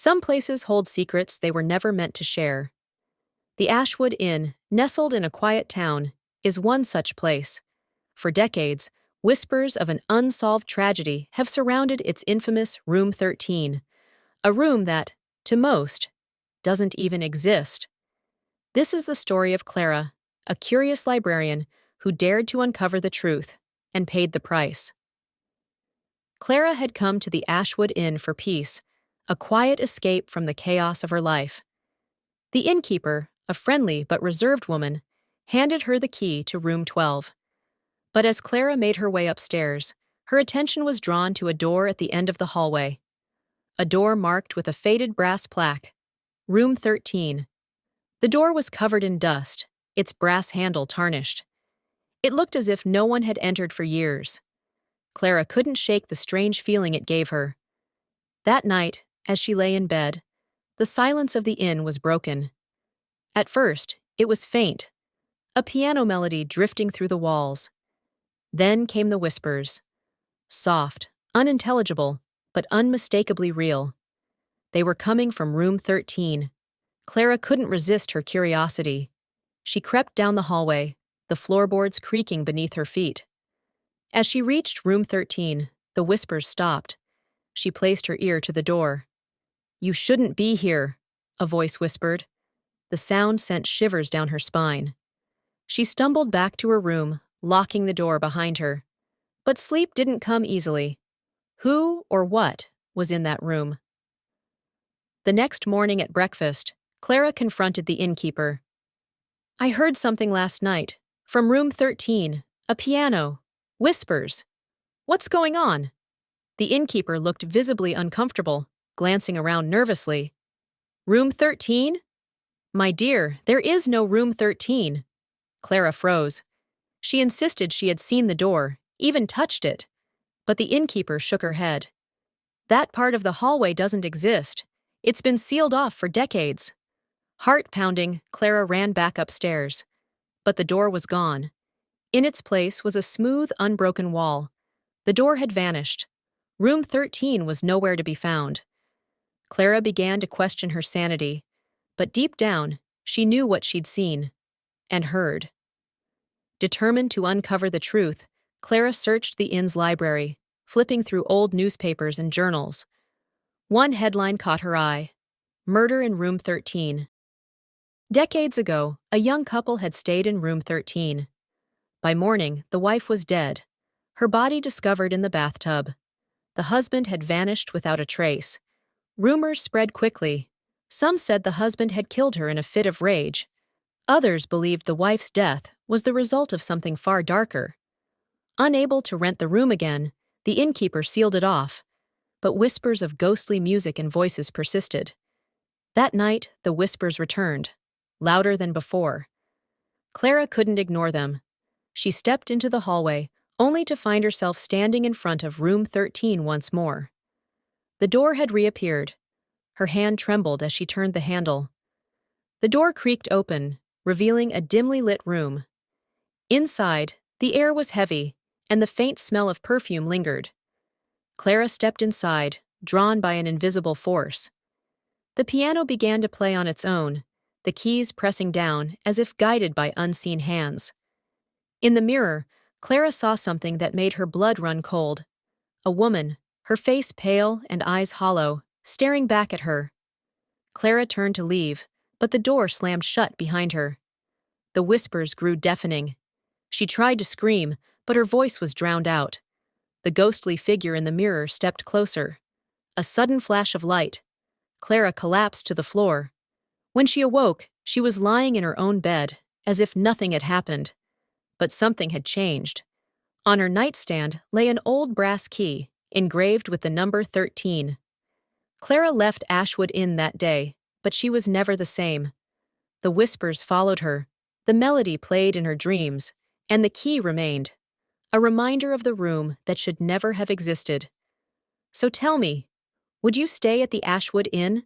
Some places hold secrets they were never meant to share. The Ashwood Inn, nestled in a quiet town, is one such place. For decades, whispers of an unsolved tragedy have surrounded its infamous Room 13, a room that, to most, doesn't even exist. This is the story of Clara, a curious librarian who dared to uncover the truth and paid the price. Clara had come to the Ashwood Inn for peace, a quiet escape from the chaos of her life. The innkeeper, a friendly but reserved woman, handed her the key to room 12. But as Clara made her way upstairs, her attention was drawn to a door at the end of the hallway. A door marked with a faded brass plaque, Room 13. The door was covered in dust, its brass handle tarnished. It looked as if no one had entered for years. Clara couldn't shake the strange feeling it gave her. That night, as she lay in bed, the silence of the inn was broken. At first, it was faint, a piano melody drifting through the walls. Then came the whispers. Soft, unintelligible, but unmistakably real. They were coming from room 13. Clara couldn't resist her curiosity. She crept down the hallway, the floorboards creaking beneath her feet. As she reached room 13, the whispers stopped. She placed her ear to the door. "You shouldn't be here," a voice whispered. The sound sent shivers down her spine. She stumbled back to her room, locking the door behind her. But sleep didn't come easily. Who or what was in that room? The next morning at breakfast, Clara confronted the innkeeper. "I heard something last night. From room 13. A piano. Whispers. What's going on?" The innkeeper looked visibly uncomfortable, glancing around nervously. "Room 13? My dear, there is no room 13. Clara froze. She insisted she had seen the door, even touched it. But the innkeeper shook her head. "That part of the hallway doesn't exist. It's been sealed off for decades." Heart pounding, Clara ran back upstairs. But the door was gone. In its place was a smooth, unbroken wall. The door had vanished. Room 13 was nowhere to be found. Clara began to question her sanity, but deep down, she knew what she'd seen and heard. Determined to uncover the truth, Clara searched the inn's library, flipping through old newspapers and journals. One headline caught her eye: "Murder in Room 13." Decades ago, a young couple had stayed in Room 13. By morning, the wife was dead, her body discovered in the bathtub. The husband had vanished without a trace. Rumors spread quickly. Some said the husband had killed her in a fit of rage. Others believed the wife's death was the result of something far darker. Unable to rent the room again, the innkeeper sealed it off, but whispers of ghostly music and voices persisted. That night, the whispers returned, louder than before. Clara couldn't ignore them. She stepped into the hallway, only to find herself standing in front of room 13 once more. The door had reappeared. Her hand trembled as she turned the handle. The door creaked open, revealing a dimly lit room. Inside, the air was heavy, and the faint smell of perfume lingered. Clara stepped inside, drawn by an invisible force. The piano began to play on its own, the keys pressing down as if guided by unseen hands. In the mirror, Clara saw something that made her blood run cold. A woman, her face pale and eyes hollow, staring back at her. Clara turned to leave, but the door slammed shut behind her. The whispers grew deafening. She tried to scream, but her voice was drowned out. The ghostly figure in the mirror stepped closer. A sudden flash of light. Clara collapsed to the floor. When she awoke, she was lying in her own bed, as if nothing had happened. But something had changed. On her nightstand lay an old brass key, engraved with the number 13. Clara left Ashwood Inn that day, but she was never the same. The whispers followed her, the melody played in her dreams, and the key remained, a reminder of the room that should never have existed. So tell me, would you stay at the Ashwood Inn?